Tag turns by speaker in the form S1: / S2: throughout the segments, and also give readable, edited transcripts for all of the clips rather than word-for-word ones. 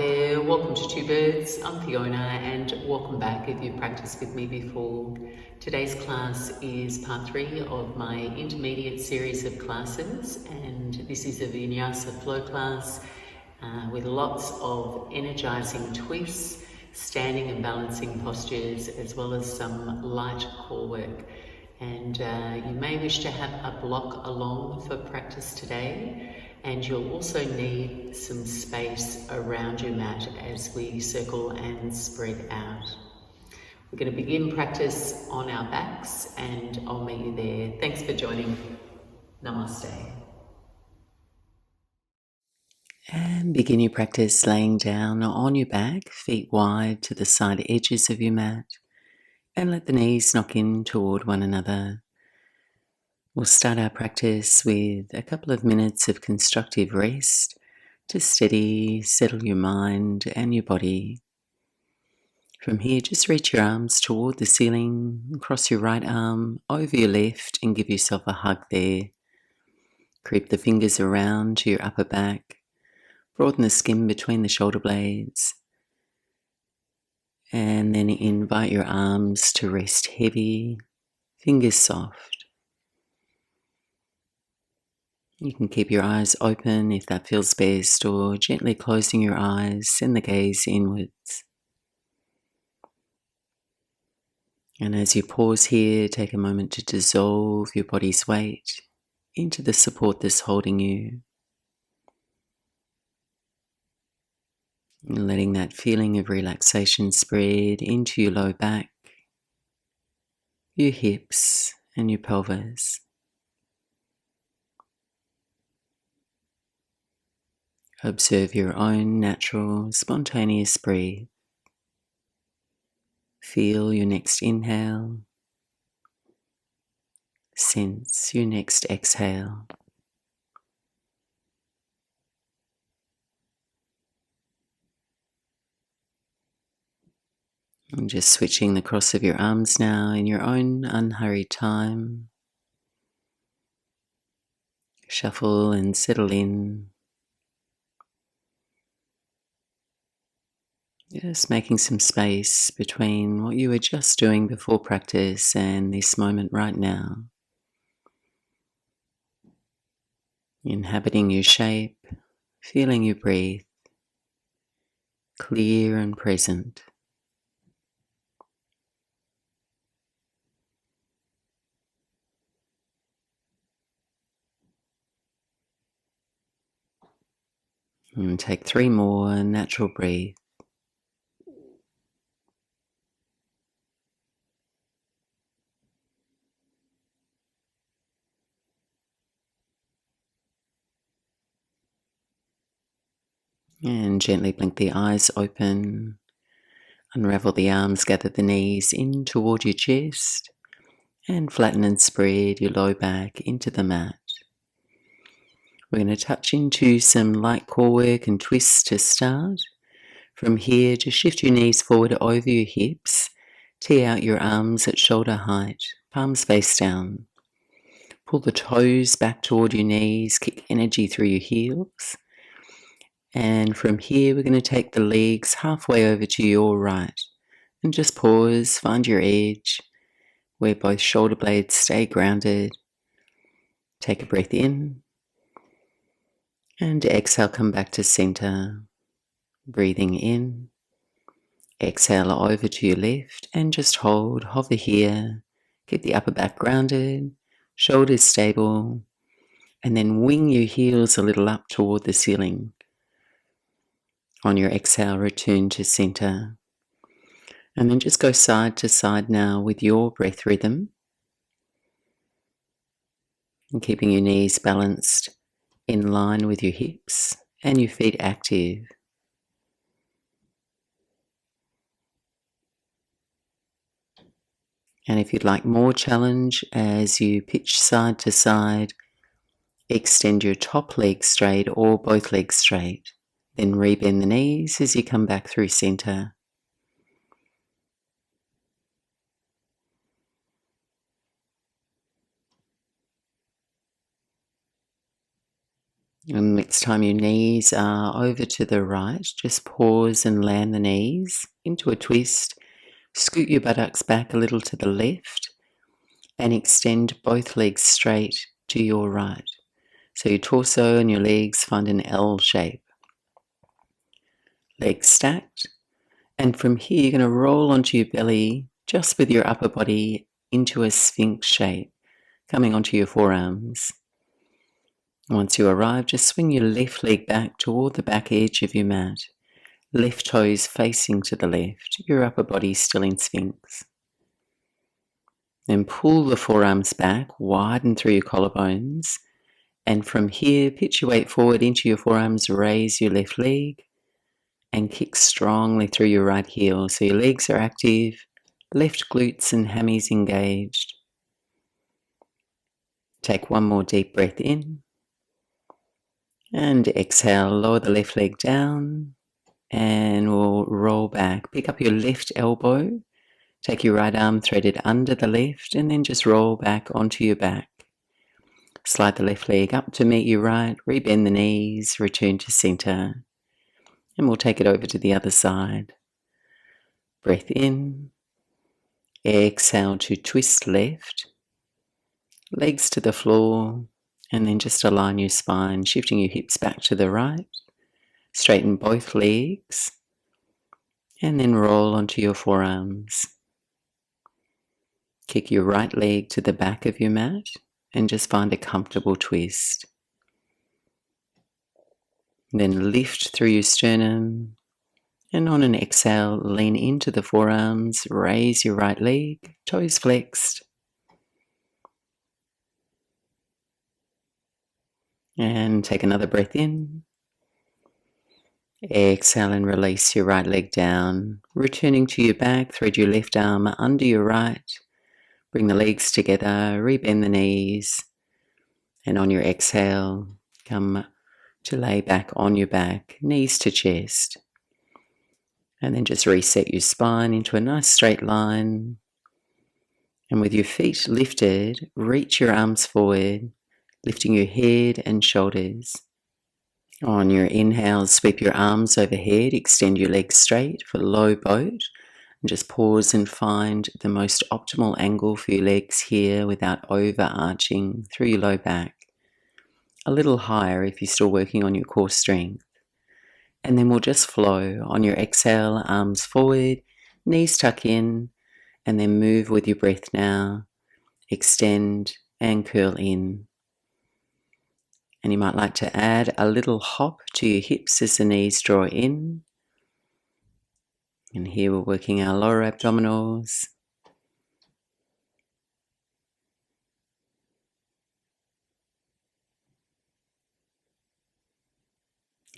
S1: there, welcome to Two Birds. I'm Fiona and welcome back if you've practiced with me before. Today's class is part 3 of my intermediate series of classes, and this is a Vinyasa flow class with lots of energizing twists, standing and balancing postures, as well as some light core work. And you may wish to have a block along for practice today, and you'll also need some space around your mat as we circle and spread out. We're going to begin practice on our backs, and I'll meet you there. Thanks for joining. Namaste. And begin your practice laying down on your back, feet wide to the side edges of your mat, and let the knees knock in toward one another. We'll start our practice with a couple of minutes of constructive rest to settle your mind and your body. From here, just reach your arms toward the ceiling, cross your right arm over your left and give yourself a hug there. Creep the fingers around to your upper back, broaden the skin between the shoulder blades, and then invite your arms to rest heavy, fingers soft. You can keep your eyes open if that feels best, or gently closing your eyes, send the gaze inwards. And as you pause here, take a moment to dissolve your body's weight into the support that's holding you. And letting that feeling of relaxation spread into your low back, your hips and your pelvis. Observe your own natural, spontaneous breath. Feel your next inhale. Sense your next exhale. And just switching the cross of your arms now in your own unhurried time. Shuffle and settle in. Just making some space between what you were just doing before practice and this moment right now. Inhabiting your shape, feeling your breath, clear and present. And take 3 more natural breaths. And gently blink the eyes open. Unravel the arms, gather the knees in toward your chest, and flatten and spread your low back into the mat. We're going to touch into some light core work and twists to start. From here, just shift your knees forward over your hips. Tee out your arms at shoulder height, palms face down. Pull the toes back toward your knees, kick energy through your heels. And from here, we're going to take the legs halfway over to your right. And just pause, find your edge, where both shoulder blades stay grounded. Take a breath in. And exhale, come back to center. Breathing in. Exhale over to your left and just hold, hover here. Keep the upper back grounded, shoulders stable, and then wing your heels a little up toward the ceiling. On your exhale, return to center. And then just go side to side now with your breath rhythm. And keeping your knees balanced in line with your hips and your feet active. And if you'd like more challenge as you pitch side to side, extend your top leg straight or both legs straight. Then rebend the knees as you come back through center. And next time your knees are over to the right, just pause and land the knees into a twist. Scoot your buttocks back a little to the left and extend both legs straight to your right. So your torso and your legs find an L shape. Legs stacked. And from here, you're going to roll onto your belly just with your upper body into a sphinx shape, coming onto your forearms. Once you arrive, just swing your left leg back toward the back edge of your mat. Left toes facing to the left, your upper body still in sphinx. Then pull the forearms back, widen through your collarbones. And from here, pitch your weight forward into your forearms, raise your left leg, and kick strongly through your right heel. So your legs are active, left glutes and hammies engaged. Take one more deep breath in. And exhale, lower the left leg down. And we'll roll back. Pick up your left elbow. Take your right arm threaded under the left and then just roll back onto your back. Slide the left leg up to meet your right. Rebend the knees. Return to center. And we'll take it over to the other side. Breath in. Exhale to twist left. Legs to the floor. And then just align your spine, shifting your hips back to the right. Straighten both legs. And then roll onto your forearms. Kick your right leg to the back of your mat and just find a comfortable twist. Then lift through your sternum and on an exhale, lean into the forearms, raise your right leg, toes flexed. And take another breath in. Exhale and release your right leg down. Returning to your back, thread your left arm under your right. Bring the legs together, rebend the knees. And on your exhale, come to lay back on your back, knees to chest. And then just reset your spine into a nice straight line. And with your feet lifted, reach your arms forward, lifting your head and shoulders. On your inhale, sweep your arms overhead, extend your legs straight for low boat. And just pause and find the most optimal angle for your legs here without overarching through your low back. A little higher if you're still working on your core strength. And then we'll just flow. On your exhale, arms forward, knees tuck in, and then move with your breath now. Extend and curl in. And you might like to add a little hop to your hips as the knees draw in. And here we're working our lower abdominals.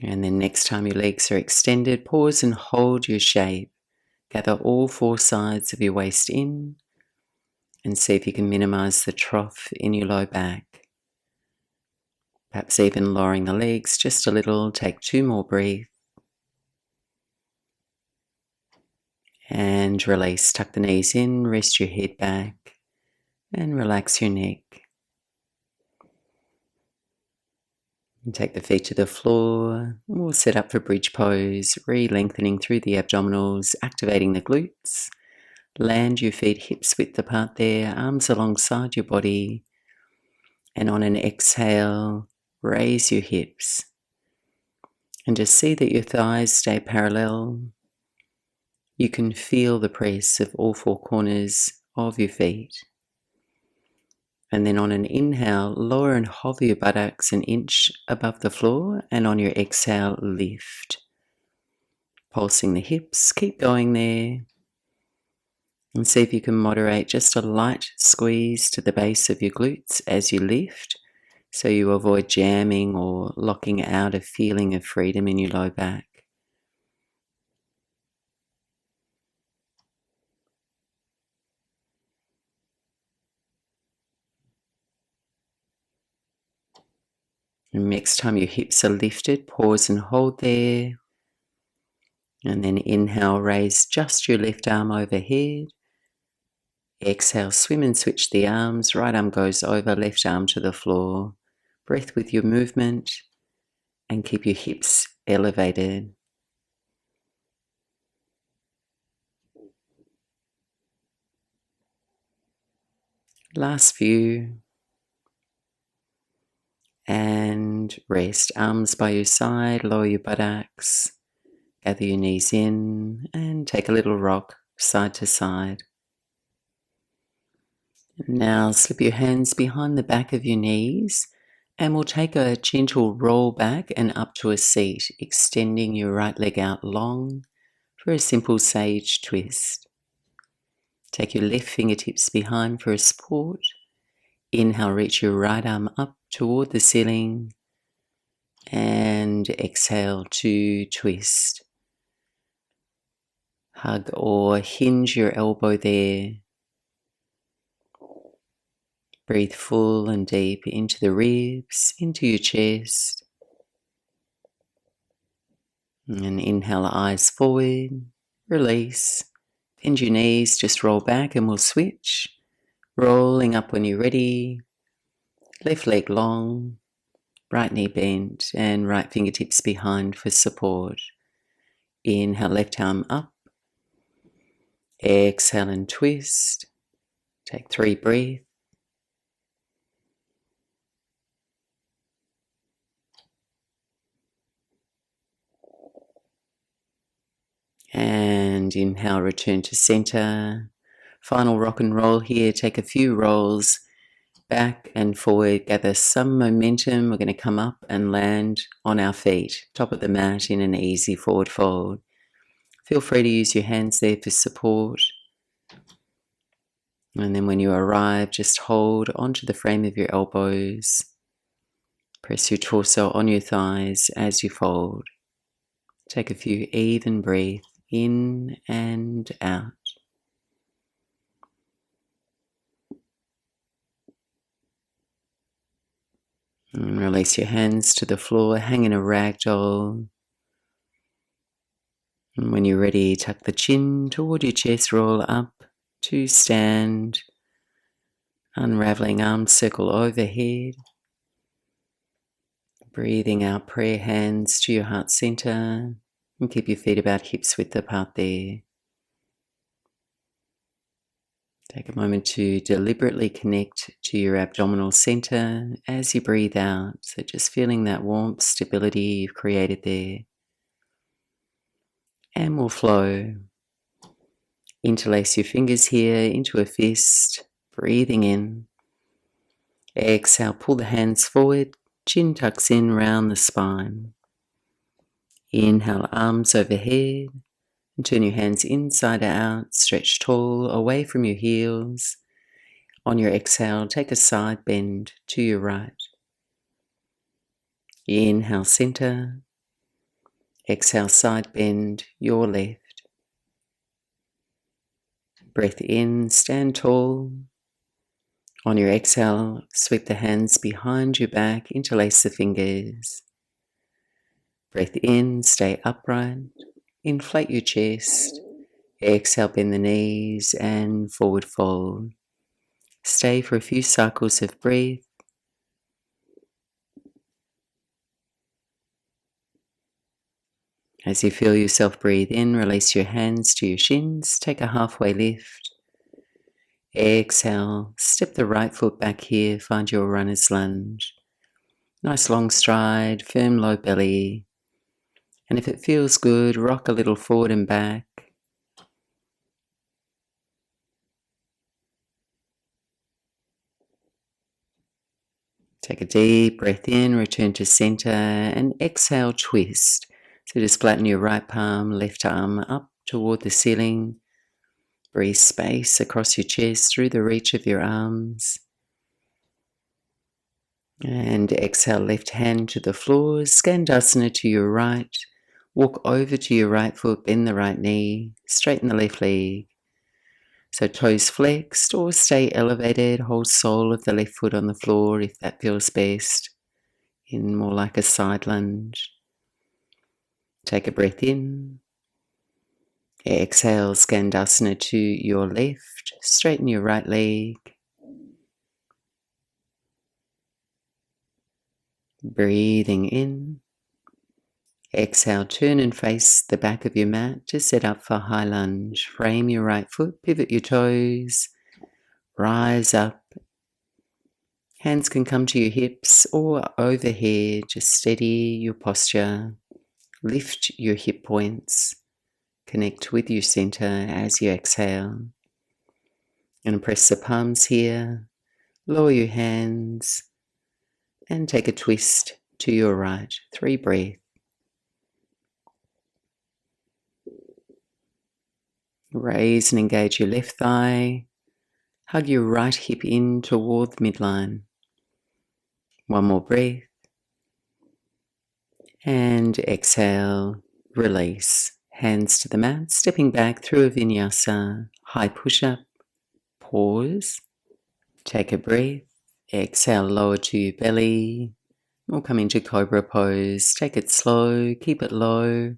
S1: And then next time your legs are extended, pause and hold your shape. Gather all four sides of your waist in and see if you can minimize the trough in your low back. Perhaps even lowering the legs just a little. Take 2 more breaths. And release. Tuck the knees in, rest your head back and relax your neck. And take the feet to the floor. We'll set up for bridge pose, re-lengthening through the abdominals, activating the glutes. Land your feet hips width apart there, arms alongside your body. And on an exhale, raise your hips. And just see that your thighs stay parallel. You can feel the press of all 4 corners of your feet. And then on an inhale, lower and hover your buttocks an inch above the floor. And on your exhale, lift. Pulsing the hips, keep going there. And see if you can moderate just a light squeeze to the base of your glutes as you lift, so you avoid jamming or locking out a feeling of freedom in your low back. And next time your hips are lifted, pause and hold there. And then inhale, raise just your left arm overhead. Exhale, swim and switch the arms. Right arm goes over, left arm to the floor. Breath with your movement. and keep your hips elevated. Last few. And rest. Arms by your side, lower your buttocks, gather your knees in, and take a little rock side to side. Now slip your hands behind the back of your knees, and we'll take a gentle roll back and up to a seat, extending your right leg out long for a simple sage twist. Take your left fingertips behind for a support. Inhale, reach your right arm up toward the ceiling. And exhale to twist. Hug or hinge your elbow there. Breathe full and deep into the ribs, into your chest. And inhale, eyes forward, release. Bend your knees, just roll back and we'll switch. Rolling up when you're ready. Left leg long, right knee bent, and right fingertips behind for support. Inhale, left arm up. Exhale and twist. Take 3 breaths. And inhale, return to center. Final rock and roll here. Take a few rolls back and forward. Gather some momentum. We're going to come up and land on our feet, top of the mat in an easy forward fold. Feel free to use your hands there for support. And then when you arrive, just hold onto the frame of your elbows. Press your torso on your thighs as you fold. Take a few even breaths in and out. And release your hands to the floor, hang in a ragdoll. And when you're ready, tuck the chin toward your chest, roll up to stand. Unraveling arms, circle overhead. Breathing out, prayer hands to your heart center. And keep your feet about hips width apart there. Take a moment to deliberately connect to your abdominal center as you breathe out. So just feeling that warmth, stability you've created there. And we'll flow. Interlace your fingers here into a fist. Breathing in. Exhale, pull the hands forward. Chin tucks in round the spine. Inhale, arms overhead. And turn your hands inside out. Stretch tall, away from your heels. On your exhale, take a side bend to your right. Inhale, center. Exhale, side bend, your left. Breath in, stand tall. On your exhale, sweep the hands behind your back, interlace the fingers. Breath in, stay upright. Inflate your chest. Exhale, bend the knees and forward fold. Stay for a few cycles of breath. As you feel yourself breathe in, release your hands to your shins. Take a halfway lift. Exhale, step the right foot back here, find your runner's lunge. Nice long stride, firm low belly. And if it feels good, rock a little forward and back. Take a deep breath in, return to center, and exhale, twist. So just flatten your right palm, left arm up toward the ceiling. Breathe space across your chest through the reach of your arms. And exhale, left hand to the floor, Skandasana to your right. Walk over to your right foot, bend the right knee, straighten the left leg. So toes flexed or stay elevated, hold sole of the left foot on the floor if that feels best, in more like a side lunge. Take a breath in. Exhale, Skandasana to your left, straighten your right leg. Breathing in. Exhale, turn and face the back of your mat to set up for high lunge. Frame your right foot, pivot your toes, rise up. Hands can come to your hips or overhead. Just steady your posture. Lift your hip points. Connect with your center as you exhale. And press the palms here. Lower your hands and take a twist to your right. 3 breaths. Raise and engage your left thigh. Hug your right hip in toward midline. 1 more breath. And exhale, release. Hands to the mat, stepping back through a vinyasa. High push-up. Pause. Take a breath. Exhale, lower to your belly. We'll come into cobra pose. Take it slow, keep it low.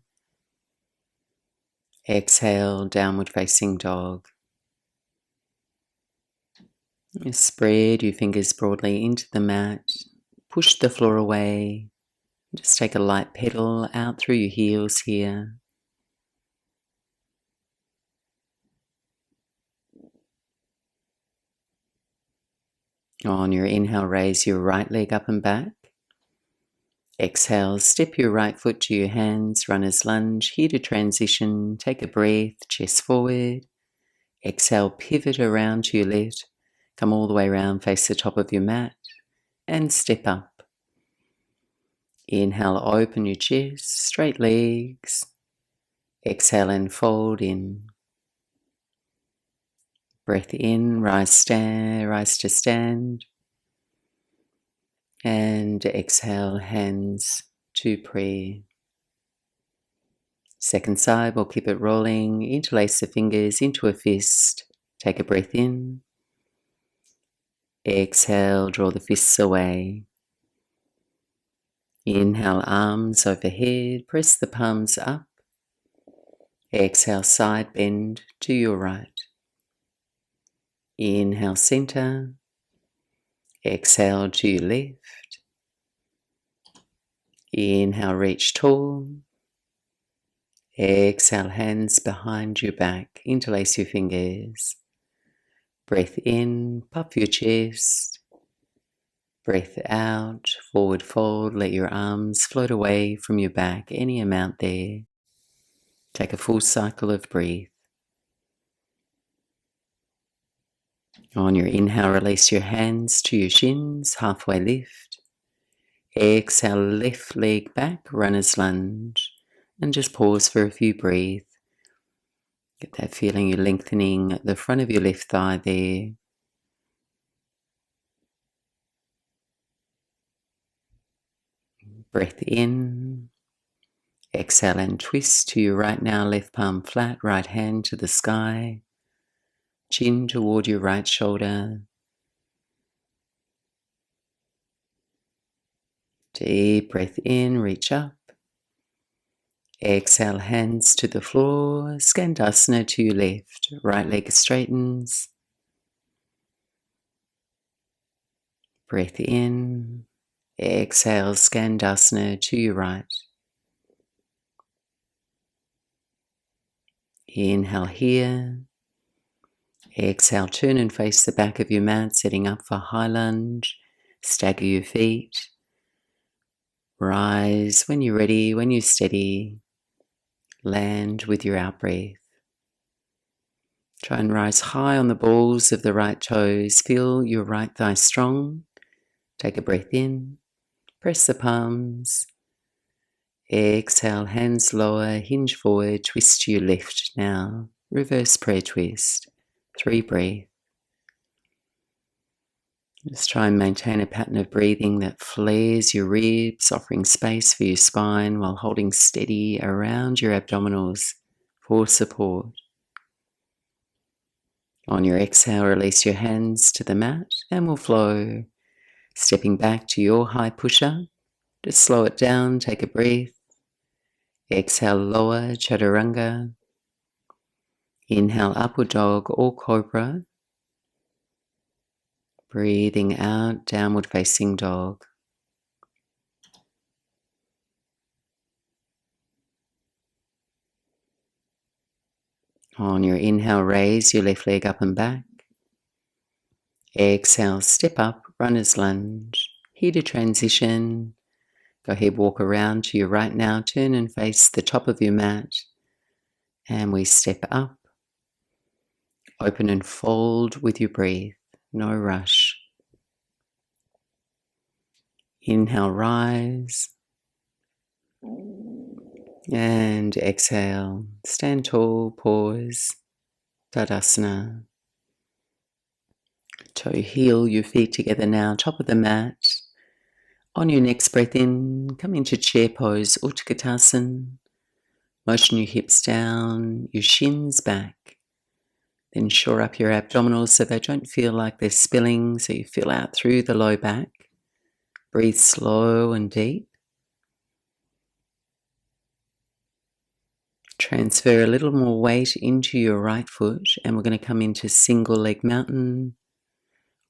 S1: Exhale, downward facing dog. Spread your fingers broadly into the mat. Push the floor away. Just take a light pedal out through your heels here. On your inhale, raise your right leg up and back. Exhale, step your right foot to your hands, runner's lunge. Here to transition, take a breath, chest forward. Exhale, pivot around to your left. Come all the way around, face the top of your mat, and step up. Inhale, open your chest, straight legs. Exhale and fold in. Breath in, rise to stand. And exhale, hands to prayer. Second side, we'll keep it rolling. Interlace the fingers into a fist. Take a breath in. Exhale, draw the fists away. Inhale, arms overhead. Press the palms up. Exhale, side bend to your right. Inhale, center. Exhale to your left. Inhale, reach tall. Exhale, hands behind your back. Interlace your fingers. Breath in, puff your chest. Breath out, forward fold. Let your arms float away from your back, any amount there. Take a full cycle of breath. On your inhale, release your hands to your shins, halfway lift. Exhale, left leg back, runner's lunge. And just pause for a few breaths. Get that feeling you're lengthening the front of your left thigh there. Breath in. Exhale and twist to your right now, left palm flat, right hand to the sky. Chin toward your right shoulder. Deep breath in, reach up. Exhale, hands to the floor. Skandasana to your left. Right leg straightens. Breath in. Exhale, Skandasana to your right. Inhale here. Exhale, turn and face the back of your mat, setting up for high lunge. Stagger your feet. Rise when you're ready, when you're steady. Land with your out-breath. Try and rise high on the balls of the right toes. Feel your right thigh strong. Take a breath in. Press the palms. Exhale, hands lower, hinge forward, twist to your left now. Reverse prayer twist. 3 breaths. Just try and maintain a pattern of breathing that flares your ribs, offering space for your spine while holding steady around your abdominals for support. On your exhale, release your hands to the mat and we'll flow. Stepping back to your high push-up. Just slow it down, take a breath. Exhale, lower chaturanga. Inhale, upward dog or cobra. Breathing out, downward facing dog. On your inhale, raise your left leg up and back. Exhale, step up, runner's lunge. Here to transition. Go ahead, walk around to your right now. Turn and face the top of your mat. And we step up. Open and fold with your breath. No rush. Inhale, rise. And exhale. Stand tall, pause. Tadasana. Toe heel your feet together now, top of the mat. On your next breath in, come into chair pose, Ultrikatasan. Motion your hips down, your shins back. Then shore up your abdominals so they don't feel like they're spilling, so you fill out through the low back. Breathe slow and deep. Transfer a little more weight into your right foot, and we're going to come into single leg mountain.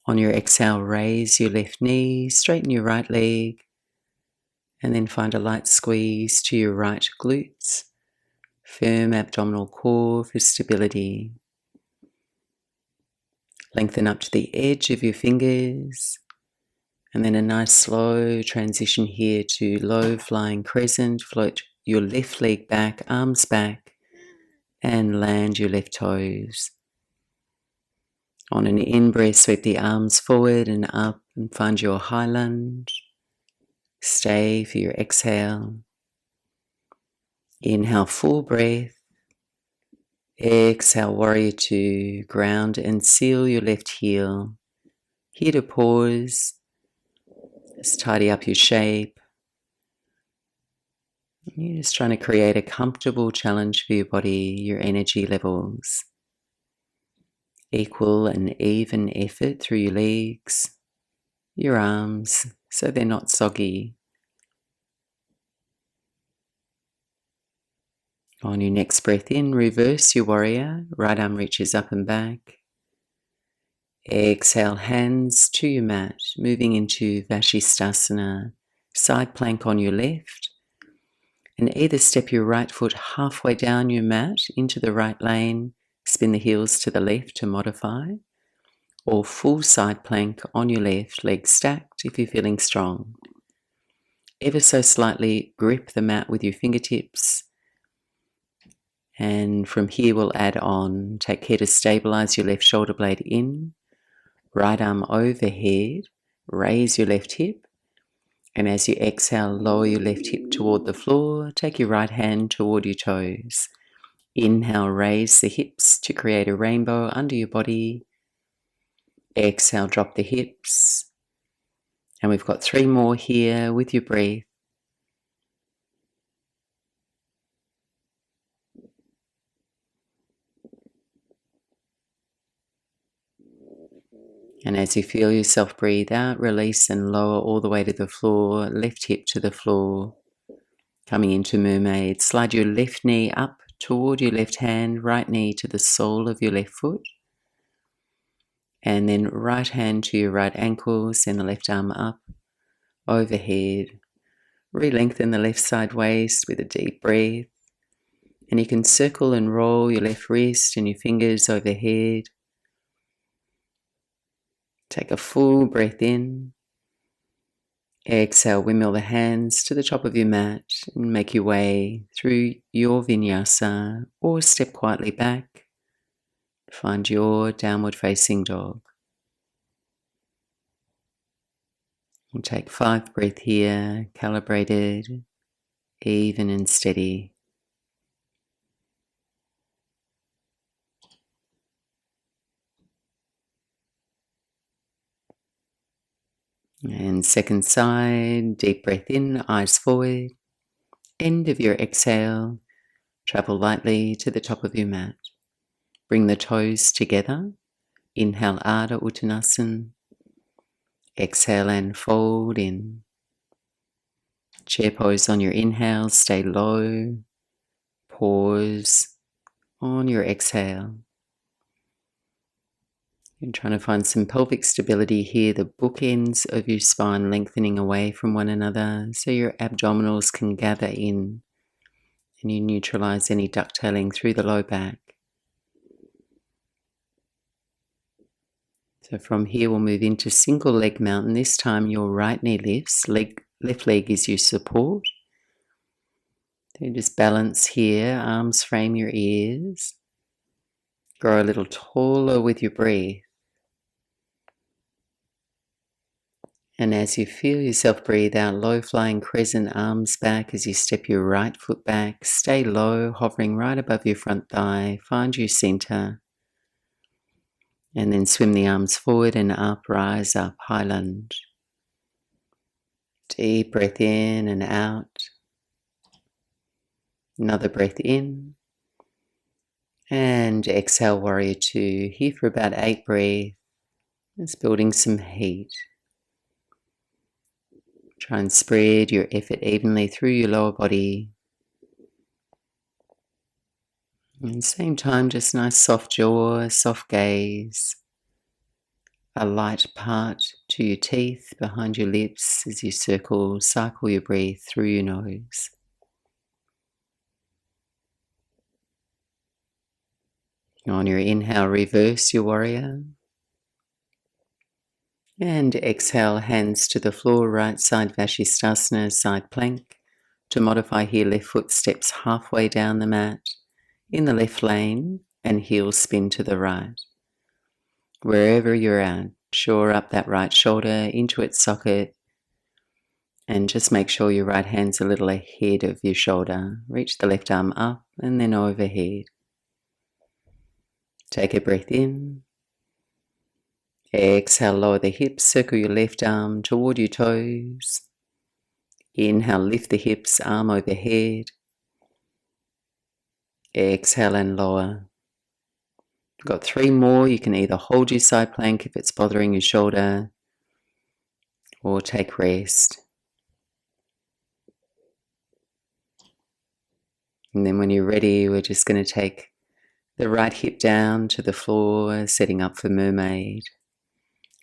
S1: On your exhale, raise your left knee, straighten your right leg, and then find a light squeeze to your right glutes. Firm abdominal core for stability. Lengthen up to the edge of your fingers, and then a nice slow transition here to low flying crescent. Float your left leg back, arms back, and land your left toes. On an in-breath, sweep the arms forward and up and find your high lunge. Stay for your exhale. Inhale, full breath. Exhale, warrior two. Ground and seal your left heel. Here to pause. Just tidy up your shape. You're just trying to create a comfortable challenge for your body, your energy levels. Equal and even effort through your legs, your arms, so they're not soggy. On your next breath in, reverse your warrior. Right arm reaches up and back. Exhale, hands to your mat, moving into Vashisthasana. Side plank on your left. And either step your right foot halfway down your mat into the right lane, spin the heels to the left to modify, or full side plank on your left, legs stacked if you're feeling strong. Ever so slightly grip the mat with your fingertips, and from here we'll add on. Take care to stabilize your left shoulder blade in, right arm overhead, raise your left hip, and as you exhale, lower your left hip toward the floor, take your right hand toward your toes. Inhale, raise the hips to create a rainbow under your body. Exhale, drop the hips. And we've got 3 more here with your breath. And as you feel yourself breathe out, release and lower all the way to the floor, left hip to the floor. Coming into Mermaid, slide your left knee up toward your left hand, right knee to the sole of your left foot. And then right hand to your right ankle, send the left arm up, overhead. Re-lengthen the left side waist with a deep breath. And you can circle and roll your left wrist and your fingers overhead. Take a full breath in. Exhale, windmill the hands to the top of your mat and make your way through your Vinyasa or step quietly back. Find your downward facing dog. We'll take 5 breaths here, calibrated, even and steady. And second side, deep breath in, eyes forward. End of your exhale, travel lightly to the top of your mat. Bring the toes together. Inhale, Ardha Uttanasana. Exhale and fold in. Chair pose on your inhale, stay low. Pause on your exhale. You're trying to find some pelvic stability here, the bookends of your spine lengthening away from one another so your abdominals can gather in and you neutralize any ducktailing through the low back. So from here we'll move into single leg mountain. This time your right knee lifts, left leg is your support. So just balance here, arms frame your ears. Grow a little taller with your breath. And as you feel yourself breathe out, low flying crescent, arms back as you step your right foot back. Stay low, hovering right above your front thigh. Find your center. And then swim the arms forward and up, rise up, high lunge. Deep breath in and out. Another breath in. And exhale, warrior two. Here for about 8 breaths. It's building some heat. Try and spread your effort evenly through your lower body. And at the same time, just nice soft jaw, soft gaze. A light part to your teeth behind your lips as you cycle your breath through your nose. On your inhale, reverse your warrior. And exhale, hands to the floor, right side Vashisthasana, side plank. To modify here, left foot steps halfway down the mat in the left lane and heel spin to the right. Wherever you're at, shore up that right shoulder into its socket and just make sure your right hand's a little ahead of your shoulder. Reach the left arm up and then overhead. Take a breath in. Exhale, lower the hips, circle your left arm toward your toes. Inhale, lift the hips, arm overhead. Exhale and lower. Got 3 more. You can either hold your side plank if it's bothering your shoulder or take rest. And then when you're ready, we're just going to take the right hip down to the floor, setting up for mermaid.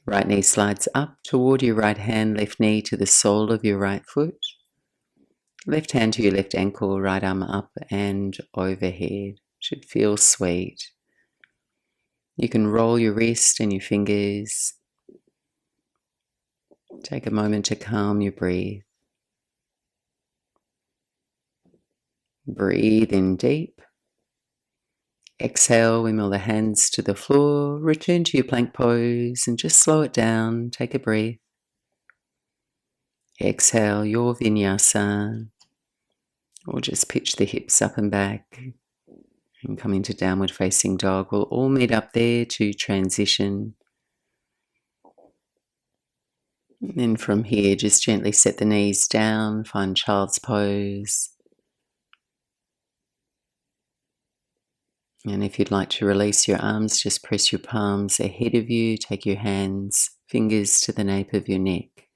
S1: Right knee slides up toward your right hand, left knee to the sole of your right foot. Left hand to your left ankle, right arm up and overhead. Should feel sweet. You can roll your wrist and your fingers. Take a moment to calm your breath. Breathe in deep. Exhale, we mill the hands to the floor. Return to your plank pose and just slow it down. Take a breath. Exhale, your Vinyasa. Or just pitch the hips up and back and come into downward facing dog. We'll all meet up there to transition. And then from here, just gently set the knees down, find child's pose. And if you'd like to release your arms, just press your palms ahead of you. Take your hands, fingers to the nape of your neck.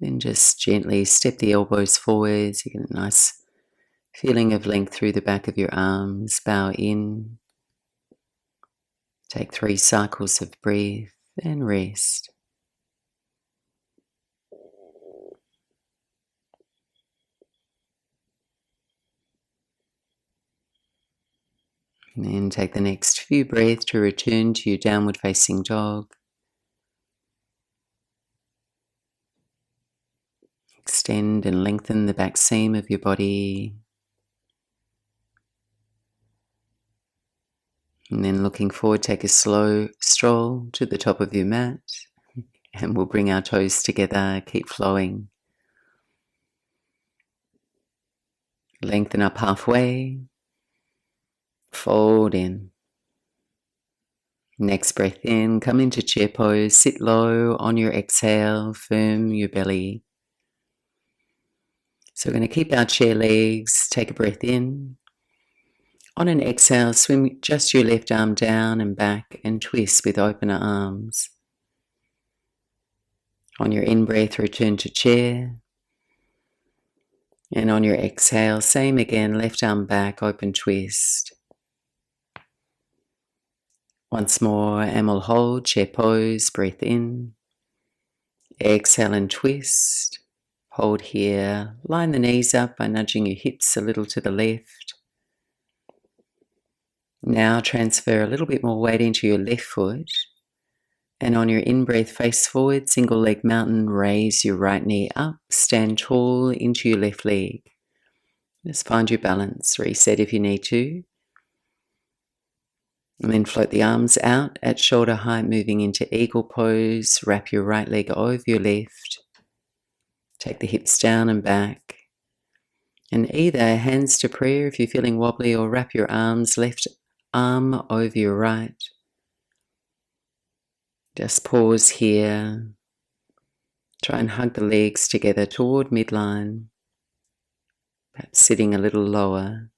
S1: Then just gently step the elbows forwards. You get a nice feeling of length through the back of your arms. Bow in. Take 3 cycles of breath and rest. And then take the next few breaths to return to your downward facing dog. Extend and lengthen the back seam of your body. And then looking forward, take a slow stroll to the top of your mat. And we'll bring our toes together, keep flowing. Lengthen up halfway. Fold in. Next breath in, come into chair pose, sit low on your exhale, firm your belly. So we're going to keep our chair legs, take a breath in. On an exhale, swing just your left arm down and back and twist with opener arms. On your in-breath, return to chair. And on your exhale, same again, left arm back, open twist. Once more, and we'll hold, chair pose, breath in. Exhale and twist. Hold here. Line the knees up by nudging your hips a little to the left. Now transfer a little bit more weight into your left foot. And on your in-breath, face forward, single leg mountain, raise your right knee up, stand tall into your left leg. Just find your balance, reset if you need to. And then float the arms out at shoulder height, moving into eagle pose. Wrap your right leg over your left. Take the hips down and back. And either hands to prayer if you're feeling wobbly, or wrap your arms, left arm over your right. Just pause here. Try and hug the legs together toward midline. Perhaps sitting a little lower.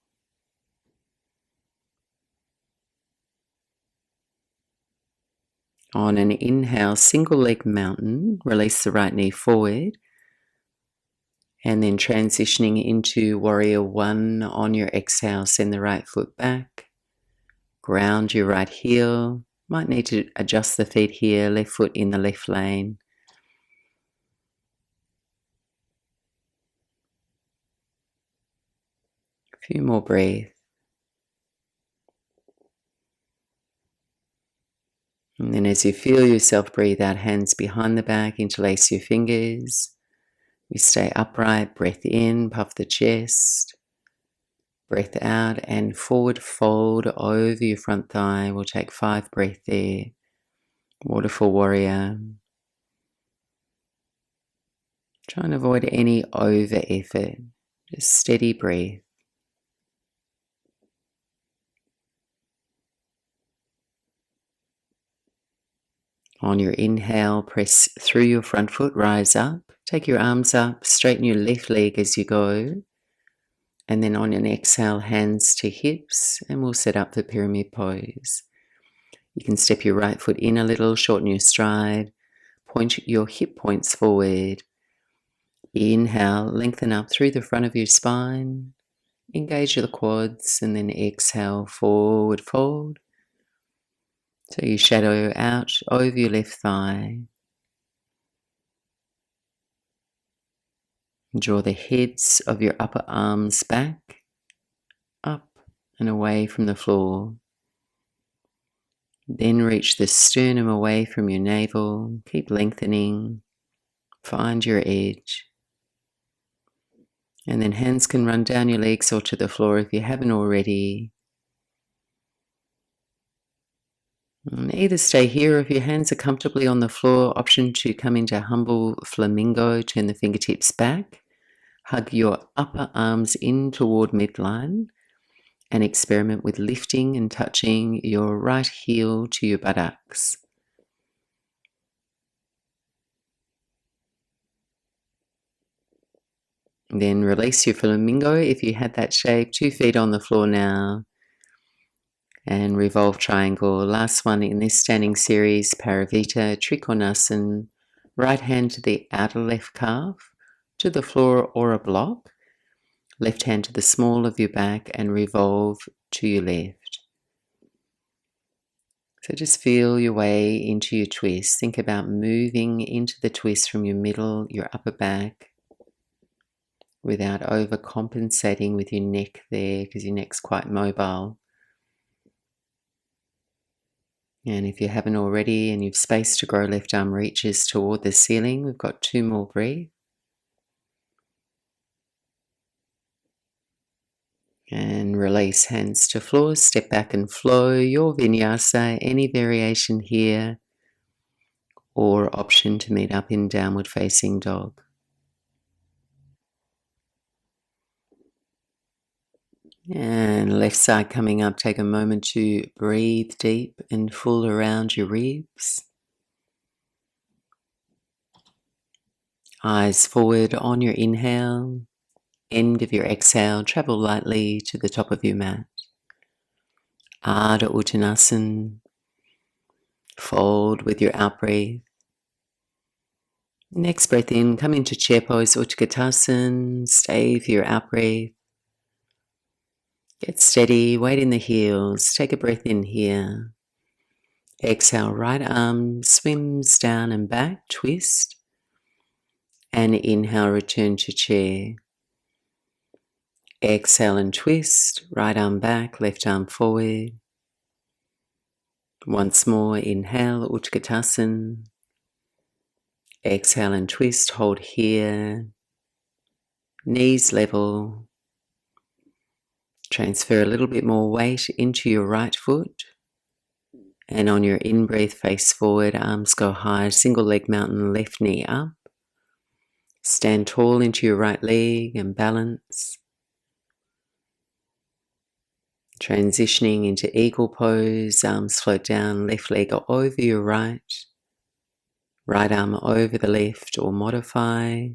S1: On an inhale, single leg mountain, release the right knee forward. And then transitioning into Warrior One on your exhale, send the right foot back. Ground your right heel. Might need to adjust the feet here, left foot in the left lane. A few more breaths. And then as you feel yourself breathe out, hands behind the back, interlace your fingers. You stay upright, breath in, puff the chest. Breath out and forward fold over your front thigh. We'll take 5 breaths there. Waterfall Warrior. Try and avoid any over effort. Just steady breath. On your inhale, press through your front foot, rise up. Take your arms up, straighten your left leg as you go. And then on an exhale, hands to hips, and we'll set up the pyramid pose. You can step your right foot in a little, shorten your stride, point your hip points forward. Inhale, lengthen up through the front of your spine, engage the quads, and then exhale, forward fold. So you shadow out over your left thigh. Draw the heads of your upper arms back, up and away from the floor. Then reach the sternum away from your navel. Keep lengthening. Find your edge. And then hands can run down your legs or to the floor if you haven't already. And either stay here, or if your hands are comfortably on the floor, option to come into humble flamingo, turn the fingertips back, hug your upper arms in toward midline, and experiment with lifting and touching your right heel to your buttocks. Then release your flamingo if you had that shape, 2 feet on the floor now. And Revolve Triangle, last one in this standing series, Paravita, Trikonasana, right hand to the outer left calf, to the floor or a block, left hand to the small of your back, and revolve to your left. So just feel your way into your twist. Think about moving into the twist from your middle, your upper back, without overcompensating with your neck there, because your neck's quite mobile. And if you haven't already and you've space to grow, left arm reaches toward the ceiling. We've got 2 more breaths. And release, hands to floor, step back and flow your vinyasa, any variation here, or option to meet up in downward facing dog. And left side coming up, take a moment to breathe deep and full around your ribs. Eyes forward on your inhale. End of your exhale, travel lightly to the top of your mat. Ardha Uttanasana. Fold with your out breath. Next breath in, come into chair pose, Ultrikatasan. Stay for your out breath. Get steady, weight in the heels. Take a breath in here. Exhale, right arm swims down and back, twist. And inhale, return to chair. Exhale and twist, right arm back, left arm forward. Once more, inhale, Ultrikatasan. Exhale and twist, hold here. Knees level. Transfer a little bit more weight into your right foot. And on your in-breath, face forward, arms go high, single leg mountain, left knee up. Stand tall into your right leg and balance. Transitioning into eagle pose, arms float down, left leg over your right arm over the left, or modify.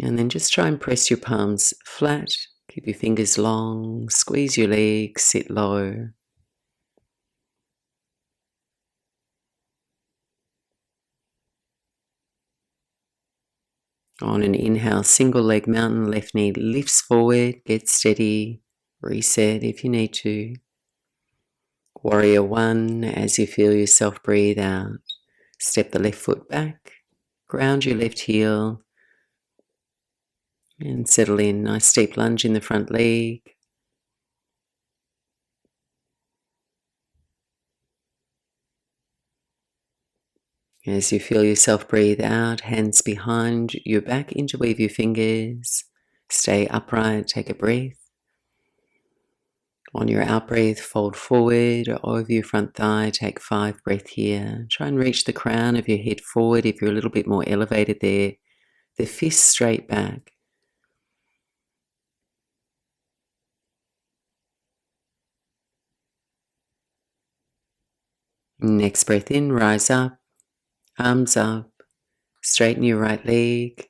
S1: And then just try and press your palms flat, keep your fingers long, squeeze your legs, sit low. On an inhale, single leg mountain, left knee lifts forward, get steady, reset if you need to. Warrior one, as you feel yourself breathe out, step the left foot back, ground your left heel, and settle in. Nice deep lunge in the front leg. As you feel yourself breathe out, hands behind your back, interweave your fingers. Stay upright, take a breath. On your out breath, fold forward over your front thigh, take 5 breaths here. Try and reach the crown of your head forward if you're a little bit more elevated there. The fist straight back. Next breath in, rise up, arms up, straighten your right leg,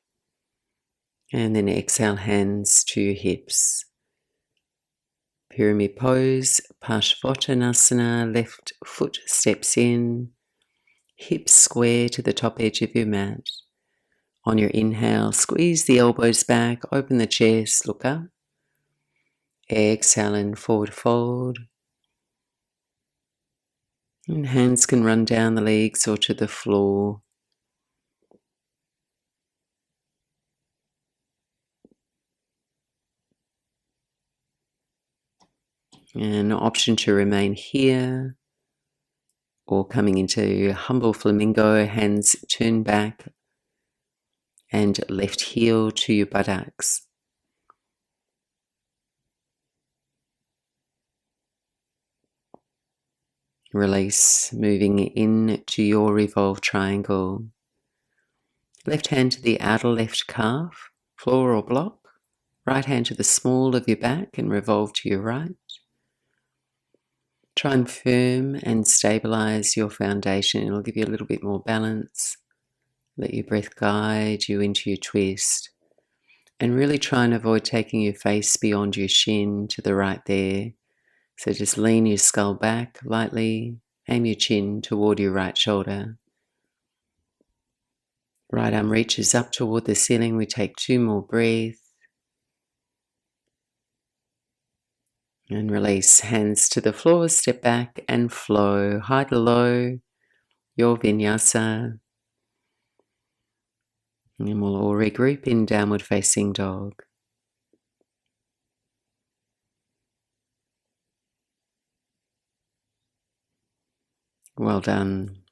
S1: and then exhale, hands to your hips. Pyramid pose, Parsvottanasana, left foot steps in, hips square to the top edge of your mat. On your inhale, squeeze the elbows back, open the chest, look up. Exhale and forward fold. And hands can run down the legs or to the floor. An option to remain here or coming into humble flamingo, hands turn back and left heel to your buttocks. Release, moving into your Revolve Triangle. Left hand to the outer left calf, floor or block. Right hand to the small of your back and revolve to your right. Try and firm and stabilize your foundation. It'll give you a little bit more balance. Let your breath guide you into your twist. And really try and avoid taking your face beyond your shin to the right there. So just lean your skull back lightly. Aim your chin toward your right shoulder. Right arm reaches up toward the ceiling. We take 2 more breaths. And release, hands to the floor, step back and flow. High to low, your Vinyasa. And we'll all regroup in downward facing dog. Well done.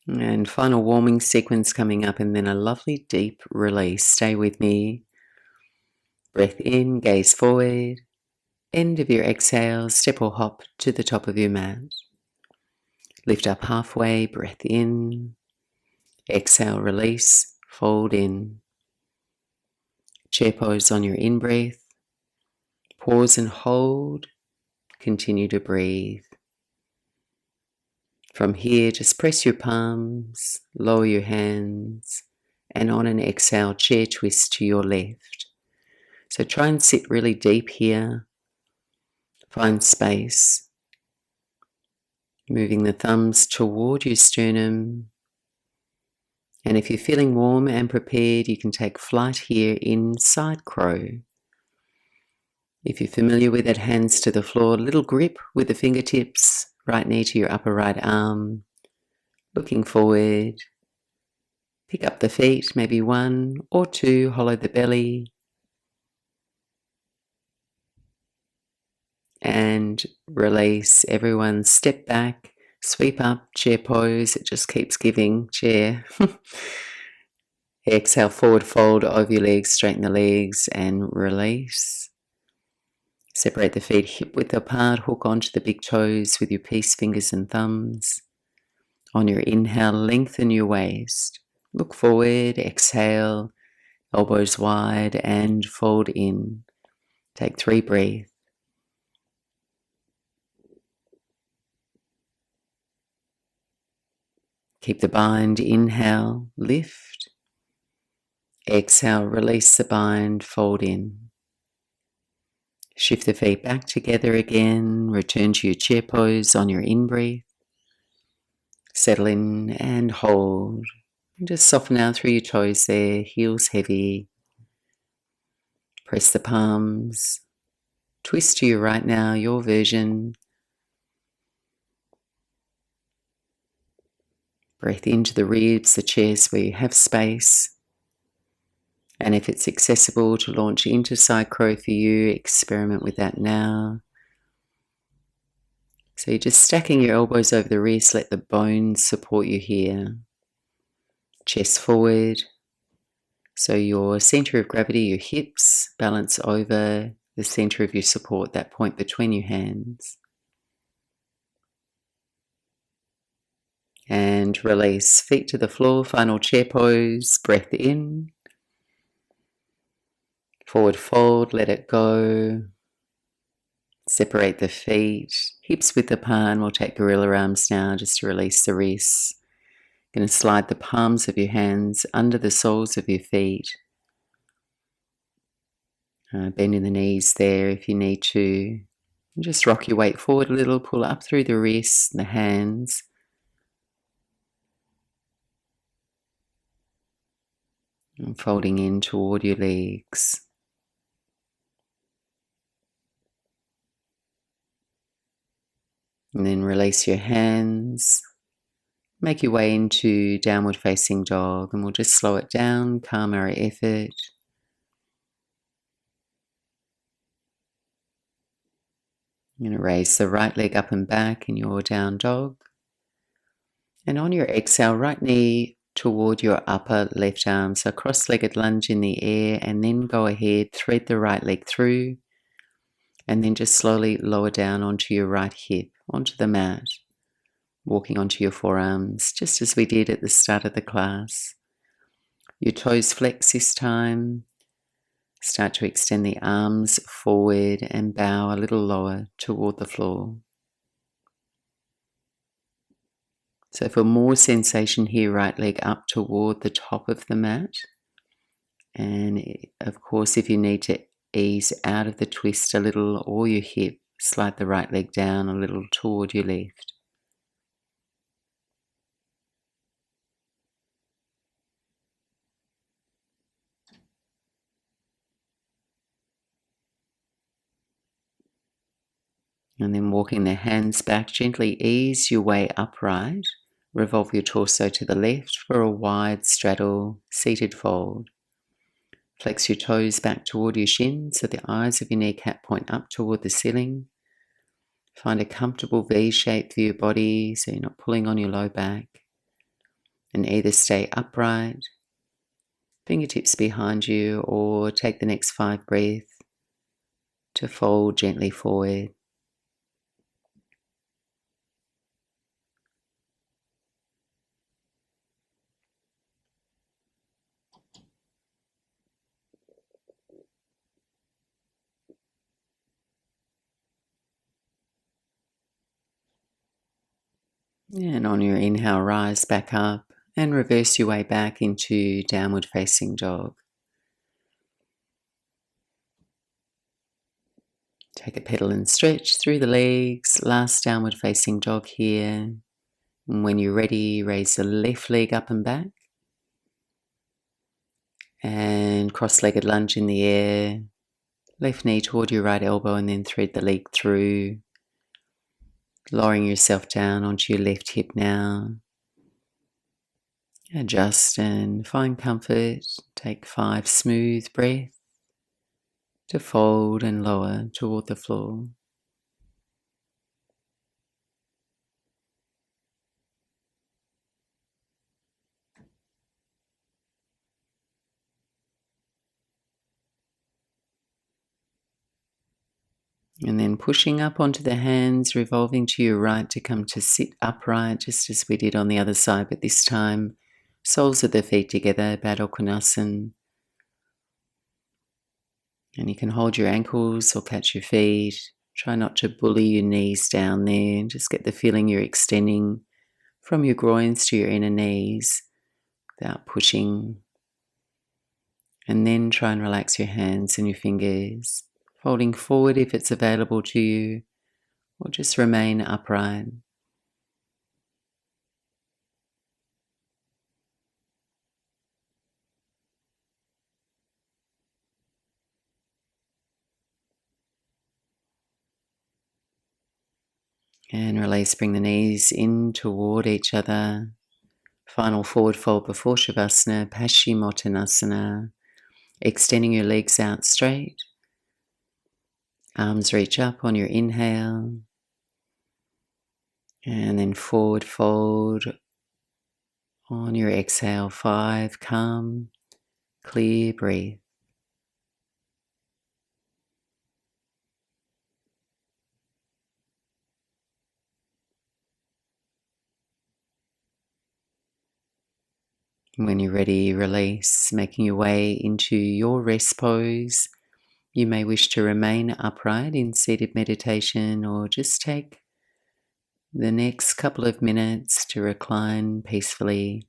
S1: And final warming sequence coming up, and then a lovely deep release. Stay with me. Breath in, gaze forward. End of your exhale, step or hop to the top of your mat. Lift up halfway, breath in. Exhale, release, fold in. Chair pose on your in-breath. Pause and hold. Continue to breathe. From here, just press your palms, lower your hands, and on an exhale, chair twist to your left. So try and sit really deep here. Find space. Moving the thumbs toward your sternum. And if you're feeling warm and prepared, you can take flight here in side crow. If you're familiar with it, hands to the floor, little grip with the fingertips, right knee to your upper right arm. Looking forward. Pick up the feet, maybe 1 or 2, hollow the belly. And release. Everyone step back, sweep up, chair pose. It just keeps giving, chair. Exhale, forward fold over your legs, straighten the legs and release. Separate the feet hip width apart, hook onto the big toes with your peace fingers and thumbs. On your inhale, lengthen your waist. Look forward, exhale, elbows wide and fold in. Take 3 breaths. Keep the bind, inhale, lift. Exhale, release the bind, fold in. Shift the feet back together again, return to your chair pose on your in-breath. Settle in and hold. Just soften out through your toes there, heels heavy. Press the palms. Twist to your right now, your version. Breath into the ribs, the chest where you have space. And if it's accessible to launch into side crow for you, experiment with that now. So you're just stacking your elbows over the wrist, let the bones support you here. Chest forward. So your center of gravity, your hips, balance over the center of your support, that point between your hands. And release, feet to the floor, final chair pose, breath in. Forward fold, let it go. Separate the feet, hips width apart. We'll take gorilla arms now just to release the wrists. Going to slide the palms of your hands under the soles of your feet. Bending the knees there if you need to. And just rock your weight forward a little, pull up through the wrists and the hands. And folding in toward your legs. And then release your hands. Make your way into downward facing dog, and we'll just slow it down, calm our effort. You're going to raise the right leg up and back in your down dog. And on your exhale, right knee toward your upper left arm. So cross-legged lunge in the air, and then go ahead, thread the right leg through, and then just slowly lower down onto your right hip, onto the mat, walking onto your forearms, just as we did at the start of the class. Your toes flex this time. Start to extend the arms forward and bow a little lower toward the floor. So for more sensation here, right leg up toward the top of the mat. And of course, if you need to ease out of the twist a little or your hip, slide the right leg down a little toward your left. And then walking the hands back, gently ease your way upright. Revolve your torso to the left for a wide straddle, seated fold. Flex your toes back toward your shins so the eyes of your kneecap point up toward the ceiling. Find a comfortable V shape for your body so you're not pulling on your low back. And either stay upright, fingertips behind you, or take the next 5 breaths to fold gently forward. And on your inhale, rise back up and reverse your way back into downward facing dog. Take a pedal and stretch through the legs. Last downward facing dog here. And when you're ready, raise the left leg up and back. And cross-legged lunge in the air. Left knee toward your right elbow and then thread the leg through. Lowering yourself down onto your left hip now. Adjust and find comfort. Take 5 smooth breaths to fold and lower toward the floor. And then pushing up onto the hands, revolving to your right to come to sit upright, just as we did on the other side, but this time soles of the feet together, Baddha Konasana. And you can hold your ankles or catch your feet. Try not to bully your knees down there. Just get the feeling you're extending from your groins to your inner knees without pushing. And then try and relax your hands and your fingers, folding forward if it's available to you, or just remain upright. And release, bring the knees in toward each other. Final forward fold before Shavasana, Paschimottanasana. Extending your legs out straight. Arms reach up on your inhale. And then forward fold on your exhale. 5, calm, clear, breathe. When you're ready, release, making your way into your rest pose. You may wish to remain upright in seated meditation, or just take the next couple of minutes to recline peacefully.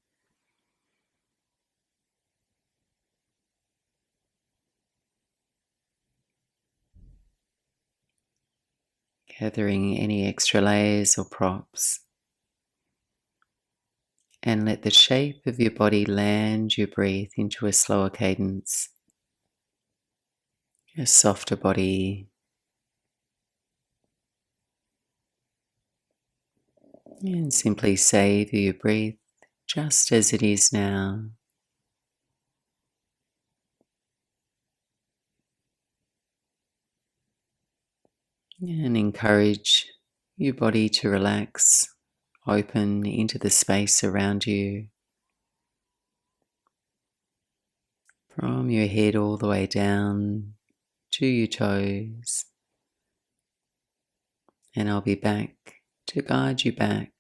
S1: Gathering any extra layers or props. And let the shape of your body land your breath into a slower cadence. A softer body. And simply savor your breath just as it is now. And encourage your body to relax, open into the space around you. From your head all the way down to your toes. And I'll be back to guide you back.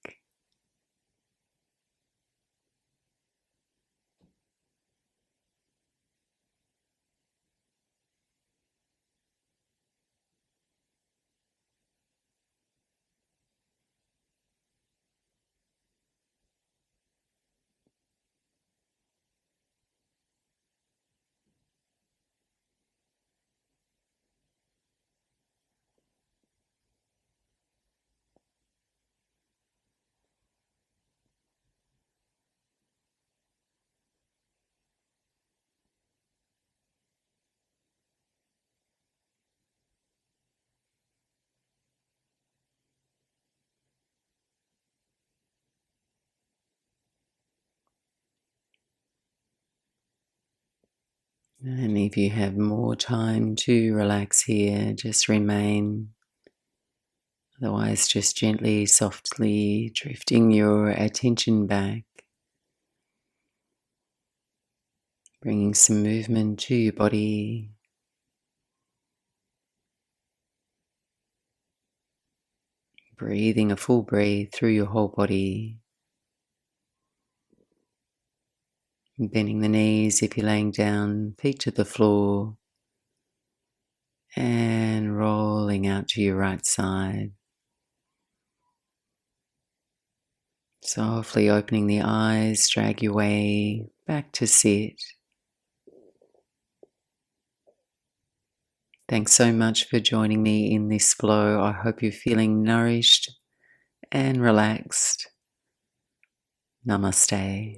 S1: And if you have more time to relax here, just remain. Otherwise, just gently, softly drifting your attention back. Bringing some movement to your body. Breathing a full breath through your whole body. Bending the knees if you're laying down, feet to the floor. And rolling out to your right side. Softly opening the eyes, drag your way back to sit. Thanks so much for joining me in this flow. I hope you're feeling nourished and relaxed. Namaste.